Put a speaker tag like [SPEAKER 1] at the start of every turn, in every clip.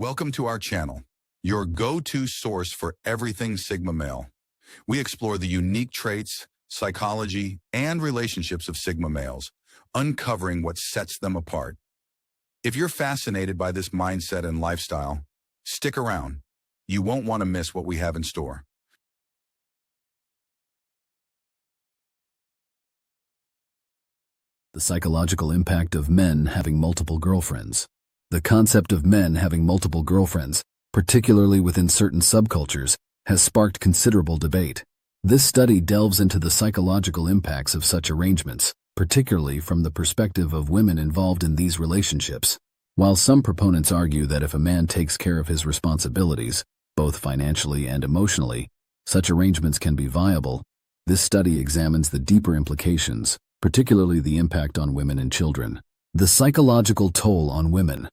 [SPEAKER 1] Welcome to our channel, your go-to source for everything Sigma male. We explore the unique traits, psychology, and relationships of Sigma males, uncovering what sets them apart. If you're fascinated by this mindset and lifestyle, stick around. You won't want to miss what we have in store.
[SPEAKER 2] The psychological impact of men having multiple girlfriends. The concept of men having multiple girlfriends, particularly within certain subcultures, has sparked considerable debate. This study delves into the psychological impacts of such arrangements, particularly from the perspective of women involved in these relationships. While some proponents argue that if a man takes care of his responsibilities, both financially and emotionally, such arrangements can be viable, this study examines the deeper implications, particularly the impact on women and children. The psychological toll on women.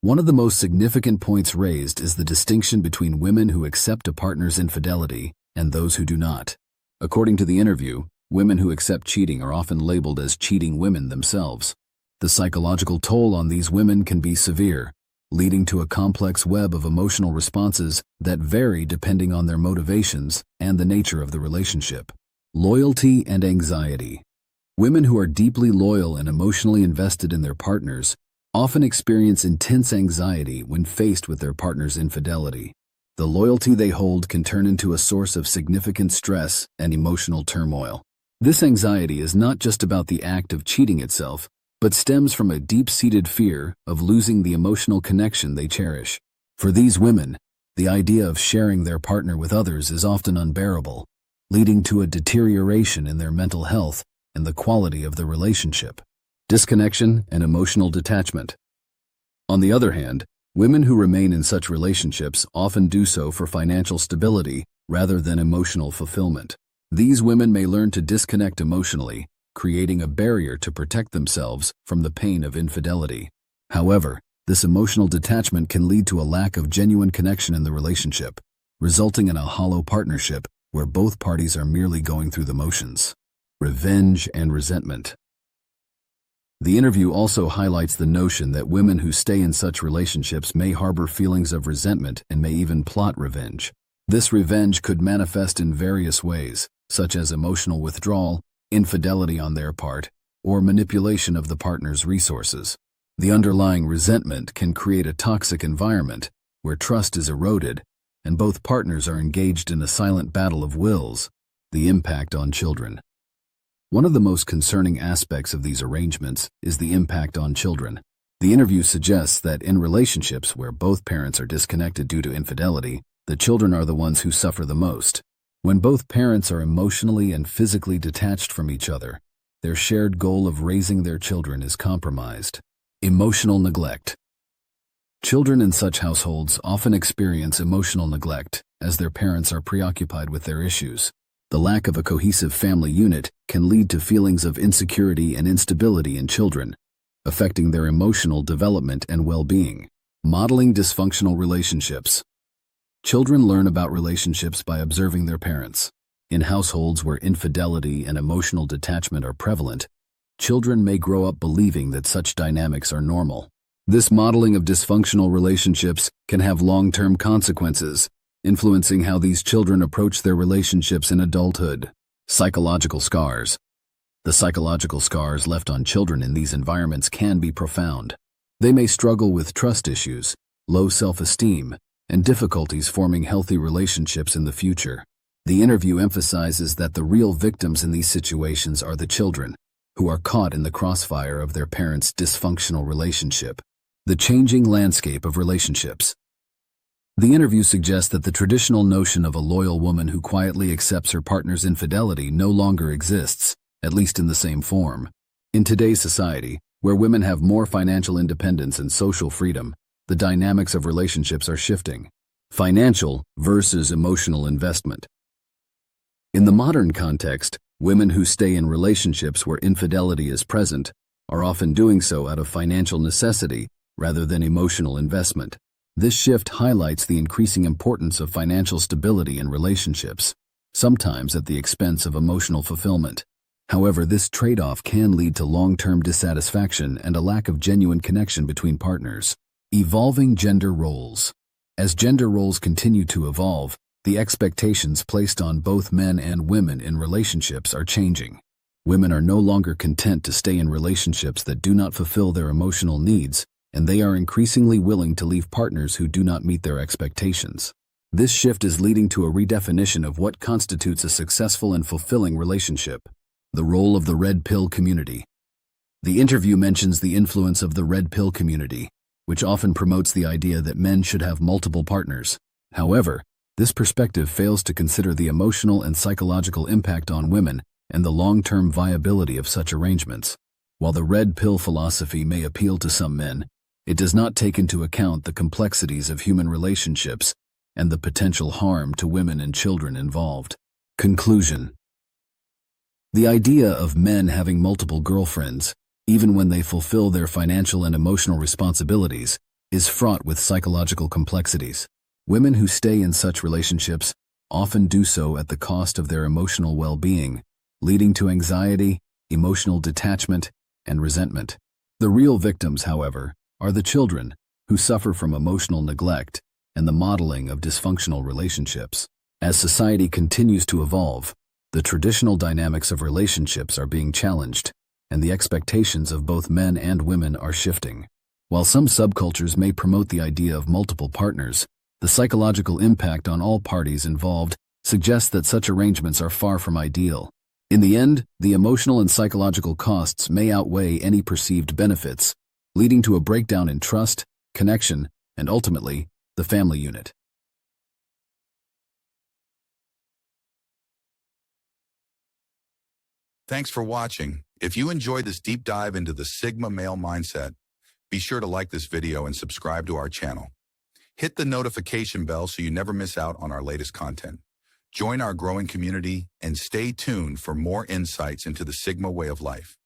[SPEAKER 2] One of the most significant points raised is the distinction between women who accept a partner's infidelity and those who do not. According to the interview, women who accept cheating are often labeled as cheating women themselves. The psychological toll on these women can be severe, leading to a complex web of emotional responses that vary depending on their motivations and the nature of the relationship. Loyalty and anxiety. Women who are deeply loyal and emotionally invested in their partners often experience intense anxiety when faced with their partner's infidelity. The loyalty they hold can turn into a source of significant stress and emotional turmoil. This anxiety is not just about the act of cheating itself, but stems from a deep-seated fear of losing the emotional connection they cherish. For these women, the idea of sharing their partner with others is often unbearable, leading to a deterioration in their mental health and the quality of the relationship. Disconnection and emotional detachment. On the other hand, women who remain in such relationships often do so for financial stability rather than emotional fulfillment. These women may learn to disconnect emotionally, creating a barrier to protect themselves from the pain of infidelity. However, this emotional detachment can lead to a lack of genuine connection in the relationship, resulting in a hollow partnership where both parties are merely going through the motions. Revenge and resentment. The interview also highlights the notion that women who stay in such relationships may harbor feelings of resentment and may even plot revenge. This revenge could manifest in various ways, such as emotional withdrawal, infidelity on their part, or manipulation of the partner's resources. The underlying resentment can create a toxic environment where trust is eroded and both partners are engaged in a silent battle of wills. The impact on children. One of the most concerning aspects of these arrangements is the impact on children. The interview suggests that in relationships where both parents are disconnected due to infidelity, the children are the ones who suffer the most. When both parents are emotionally and physically detached from each other, their shared goal of raising their children is compromised. Emotional neglect. Children in such households often experience emotional neglect as their parents are preoccupied with their issues. The lack of a cohesive family unit can lead to feelings of insecurity and instability in children, affecting their emotional development and well-being. Modeling dysfunctional relationships. Children learn about relationships by observing their parents. In households where infidelity and emotional detachment are prevalent, children may grow up believing that such dynamics are normal. This modeling of dysfunctional relationships can have long-term consequences, influencing how these children approach their relationships in adulthood. Psychological scars. The psychological scars left on children in these environments can be profound. They may struggle with trust issues, low self-esteem, and difficulties forming healthy relationships in the future. The interview emphasizes that the real victims in these situations are the children, who are caught in the crossfire of their parents' dysfunctional relationship. The changing landscape of relationships. The interview suggests that the traditional notion of a loyal woman who quietly accepts her partner's infidelity no longer exists, at least in the same form. In today's society, where women have more financial independence and social freedom, the dynamics of relationships are shifting. Financial versus emotional investment. In the modern context, women who stay in relationships where infidelity is present are often doing so out of financial necessity rather than emotional investment. This shift highlights the increasing importance of financial stability in relationships, sometimes at the expense of emotional fulfillment. However, this trade-off can lead to long-term dissatisfaction and a lack of genuine connection between partners. Evolving gender roles. As gender roles continue to evolve, the expectations placed on both men and women in relationships are changing. Women are no longer content to stay in relationships that do not fulfill their emotional needs, and they are increasingly willing to leave partners who do not meet their expectations. This shift is leading to a redefinition of what constitutes a successful and fulfilling relationship. The role of the red pill community. The interview mentions the influence of the red pill community, which often promotes the idea that men should have multiple partners. However, this perspective fails to consider the emotional and psychological impact on women and the long-term viability of such arrangements. While the red pill philosophy may appeal to some men, it does not take into account the complexities of human relationships and the potential harm to women and children involved. Conclusion. The idea of men having multiple girlfriends, even when they fulfill their financial and emotional responsibilities, is fraught with psychological complexities. Women who stay in such relationships often do so at the cost of their emotional well-being, leading to anxiety, emotional detachment, and resentment. The real victims, however, are the children, who suffer from emotional neglect and the modeling of dysfunctional relationships. As society continues to evolve, the traditional dynamics of relationships are being challenged, and the expectations of both men and women are shifting. While some subcultures may promote the idea of multiple partners, the psychological impact on all parties involved suggests that such arrangements are far from ideal. In the end, the emotional and psychological costs may outweigh any perceived benefits, leading to a breakdown in trust, connection, and ultimately, the family unit.
[SPEAKER 1] Thanks for watching. If you enjoyed this deep dive into the Sigma male mindset, be sure to like this video and subscribe to our channel. Hit the notification bell so you never miss out on our latest content. Join our growing community and stay tuned for more insights into the Sigma way of life.